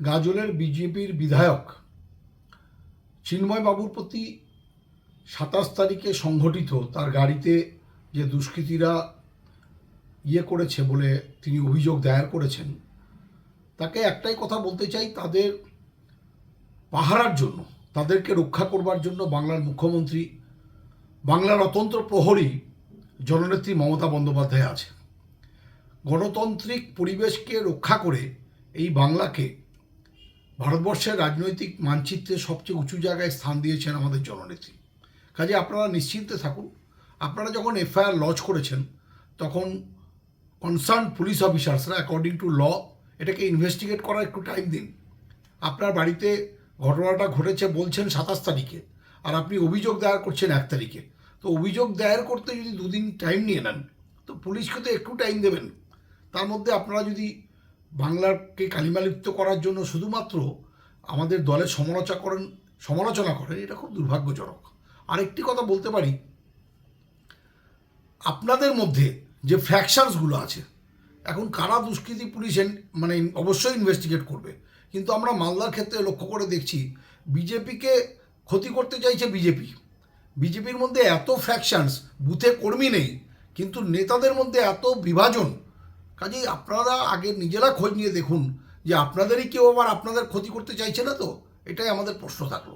গাজলের বিজেপির বিধায়ক চিন্ময় বাবুর প্রতি 27 তারিখে সংঘটিত তার গাড়িতে যে দুষ্কৃতীরা করেছে বলে তিনি অভিযোগ দায়ের করেছেন, তাকে একটাই কথা বলতে চাই, তাদের পাহারার জন্য, তাদেরকে রক্ষা করবার জন্য বাংলার মুখ্যমন্ত্রী, বাংলার অতন্ত্র প্রহরী জননেত্রী মমতা বন্দ্যোপাধ্যায় আছে। গণতান্ত্রিক পরিবেশকে রক্ষা করে এই বাংলাকে ভারতবর্ষের রাজনৈতিক মানচিত্রে সবচেয়ে উঁচু জায়গায় স্থান দিয়েছেন আমাদের জননেত্রী। কাজে আপনারা নিশ্চিন্তে থাকুন। আপনারা যখন এফআইআর লজ করেছেন তখন কনসার্ন পুলিশ অফিসার্সরা অ্যাকর্ডিং টু ল এটাকে ইনভেস্টিগেট করার একটু টাইম দিন। আপনার বাড়িতে ঘটনাটা ঘটেছে বলছেন 27 তারিখে, আর আপনি অভিযোগ দায়ের করছেন 1 তারিখে। তো অভিযোগ দায়ের করতে যদি দুদিন টাইম নিয়ে নেন, তো পুলিশকে তো একটু টাইম দেবেন। তার মধ্যে আপনারা যদি বাংলাকে কালিমালিপ্ত করার জন্য শুধুমাত্র আমাদের দলের সমালোচনা করেন, এটা খুব দুর্ভাগ্যজনক। আরেকটি কথা বলতে পারি, আপনাদের মধ্যে যে ফ্র্যাকশনসগুলো আছে, এখন কারা দুষ্কৃতী পুলিশ মানে অবশ্যই ইনভেস্টিগেট করবে, কিন্তু আমরা মালদার ক্ষেত্রে লক্ষ্য করে দেখছি বিজেপিকে ক্ষতি করতে চাইছে বিজেপির মধ্যে এত ফ্র্যাকশনস, বুথে কর্মী নেই কিন্তু নেতাদের মধ্যে এত বিভাজন। কাজেই আপনারা আগে নিজেরা খোঁজ নিয়ে দেখুন যে আপনাদেরই কেউ আবার আপনাদের ক্ষতি করতে চাইছে না তো, এটাই আমাদের প্রশ্ন থাকলো।